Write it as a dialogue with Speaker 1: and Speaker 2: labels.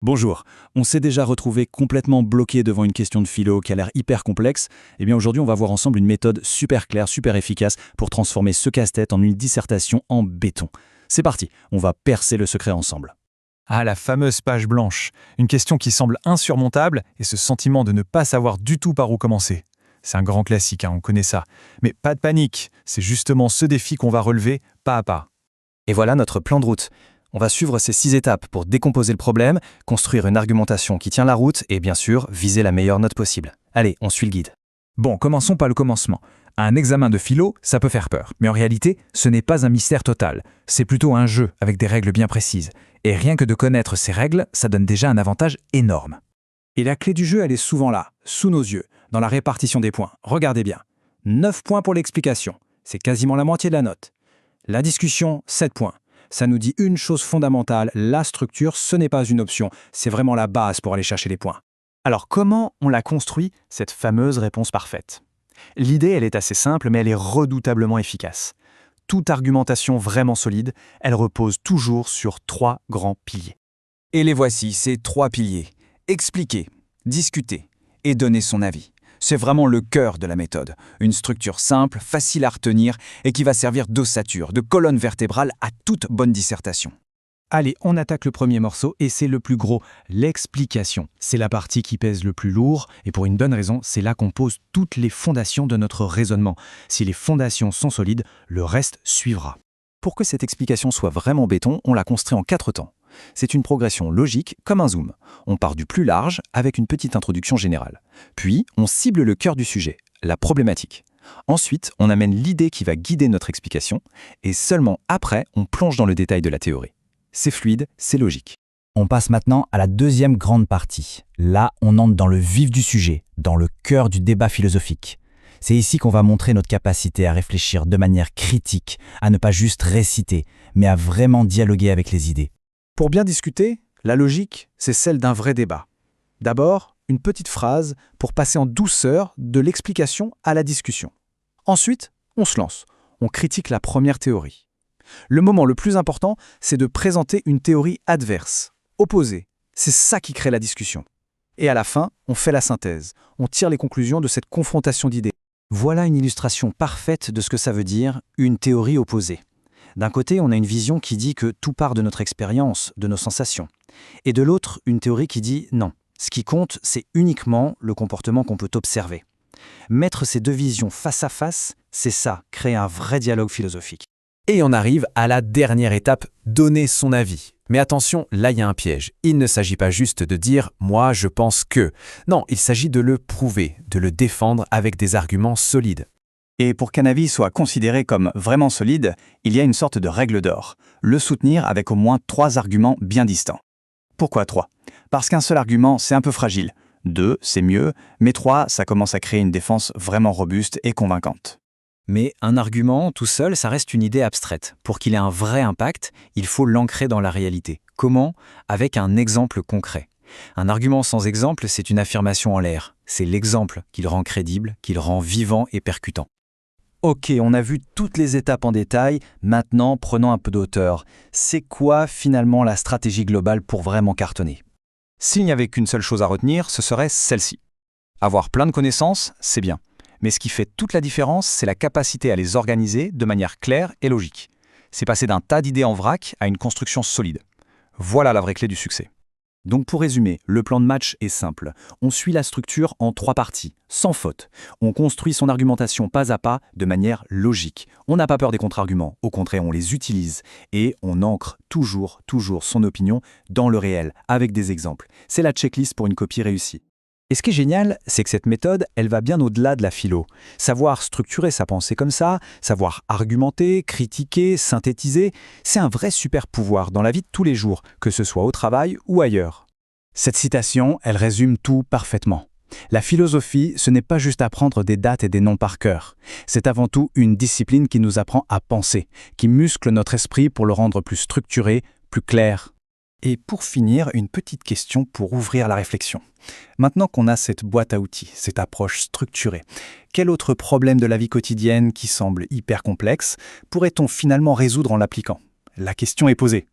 Speaker 1: Bonjour, on s'est déjà retrouvé complètement bloqué devant une question de philo qui a l'air hyper complexe. Eh bien aujourd'hui on va voir ensemble une méthode super claire, super efficace pour transformer ce casse-tête en une dissertation en béton. C'est parti, on va percer le secret ensemble.
Speaker 2: Ah, la fameuse page blanche. Une question qui semble insurmontable et ce sentiment de ne pas savoir du tout par où commencer. C'est un grand classique, on connaît ça. Mais pas de panique, c'est justement ce défi qu'on va relever pas à pas.
Speaker 3: Et voilà notre plan de route. On va suivre ces 6 étapes pour décomposer le problème, construire une argumentation qui tient la route et bien sûr, viser la meilleure note possible. Allez, on suit le guide.
Speaker 4: Bon, commençons par le commencement. Un examen de philo, ça peut faire peur. Mais en réalité, ce n'est pas un mystère total. C'est plutôt un jeu avec des règles bien précises. Et rien que de connaître ces règles, ça donne déjà un avantage énorme.
Speaker 1: Et la clé du jeu, elle est souvent là, sous nos yeux, dans la répartition des points. Regardez bien. 9 points pour l'explication, c'est quasiment la moitié de la note. La discussion, 7 points. Ça nous dit une chose fondamentale, la structure, ce n'est pas une option, c'est vraiment la base pour aller chercher les points.
Speaker 2: Alors comment on l'a construit, cette fameuse réponse parfaite? L'idée, elle est assez simple, mais elle est redoutablement efficace. Toute argumentation vraiment solide, elle repose toujours sur 3 grands piliers.
Speaker 5: Et les voici, ces 3 piliers. Expliquer, discuter et donner son avis. C'est vraiment le cœur de la méthode. Une structure simple, facile à retenir et qui va servir d'ossature, de colonne vertébrale à toute bonne dissertation.
Speaker 1: Allez, on attaque le premier morceau et c'est le plus gros, l'explication. C'est la partie qui pèse le plus lourd et pour une bonne raison, c'est là qu'on pose toutes les fondations de notre raisonnement. Si les fondations sont solides, le reste suivra.
Speaker 3: Pour que cette explication soit vraiment béton, on l'a construit en 4 temps. C'est une progression logique comme un zoom. On part du plus large avec une petite introduction générale. Puis, on cible le cœur du sujet, la problématique. Ensuite, on amène l'idée qui va guider notre explication et seulement après, on plonge dans le détail de la théorie. C'est fluide, c'est logique.
Speaker 6: On passe maintenant à la deuxième grande partie. Là, on entre dans le vif du sujet, dans le cœur du débat philosophique. C'est ici qu'on va montrer notre capacité à réfléchir de manière critique, à ne pas juste réciter, mais à vraiment dialoguer avec les idées.
Speaker 1: Pour bien discuter, la logique, c'est celle d'un vrai débat. D'abord, une petite phrase pour passer en douceur de l'explication à la discussion. Ensuite, on se lance. On critique la première théorie. Le moment le plus important, c'est de présenter une théorie adverse, opposée. C'est ça qui crée la discussion. Et à la fin, on fait la synthèse. On tire les conclusions de cette confrontation d'idées.
Speaker 3: Voilà une illustration parfaite de ce que ça veut dire, une théorie opposée. D'un côté, on a une vision qui dit que tout part de notre expérience, de nos sensations. Et de l'autre, une théorie qui dit non. Ce qui compte, c'est uniquement le comportement qu'on peut observer. Mettre ces deux visions face à face, c'est ça, créer un vrai dialogue philosophique.
Speaker 2: Et on arrive à la dernière étape, donner son avis. Mais attention, là il y a un piège. Il ne s'agit pas juste de dire « moi je pense que ». Non, il s'agit de le prouver, de le défendre avec des arguments solides.
Speaker 5: Et pour qu'un avis soit considéré comme vraiment solide, il y a une sorte de règle d'or. Le soutenir avec au moins 3 arguments bien distants. Pourquoi 3? Parce qu'un seul argument, c'est un peu fragile. 2, c'est mieux, mais 3, ça commence à créer une défense vraiment robuste et convaincante.
Speaker 3: Mais un argument, tout seul, ça reste une idée abstraite. Pour qu'il ait un vrai impact, il faut l'ancrer dans la réalité. Comment? Avec un exemple concret. Un argument sans exemple, c'est une affirmation en l'air. C'est l'exemple qui le rend crédible, qui le rend vivant et percutant. Ok, on a vu toutes les étapes en détail, maintenant prenons un peu de hauteur. C'est quoi finalement la stratégie globale pour vraiment cartonner?
Speaker 5: S'il n'y avait qu'une seule chose à retenir, ce serait celle-ci. Avoir plein de connaissances, c'est bien. Mais ce qui fait toute la différence, c'est la capacité à les organiser de manière claire et logique. C'est passer d'un tas d'idées en vrac à une construction solide. Voilà la vraie clé du succès.
Speaker 3: Donc pour résumer, le plan de match est simple. On suit la structure en 3 parties, sans faute. On construit son argumentation pas à pas, de manière logique. On n'a pas peur des contre-arguments, au contraire on les utilise. Et on ancre toujours son opinion dans le réel, avec des exemples. C'est la checklist pour une copie réussie. Et ce qui est génial, c'est que cette méthode, elle va bien au-delà de la philo. Savoir structurer sa pensée comme ça, savoir argumenter, critiquer, synthétiser, c'est un vrai super pouvoir dans la vie de tous les jours, que ce soit au travail ou ailleurs.
Speaker 1: Cette citation, elle résume tout parfaitement. La philosophie, ce n'est pas juste apprendre des dates et des noms par cœur. C'est avant tout une discipline qui nous apprend à penser, qui muscle notre esprit pour le rendre plus structuré, plus clair.
Speaker 3: Et pour finir, une petite question pour ouvrir la réflexion. Maintenant qu'on a cette boîte à outils, cette approche structurée, quel autre problème de la vie quotidienne qui semble hyper complexe pourrait-on finalement résoudre en l'appliquant? La question est posée.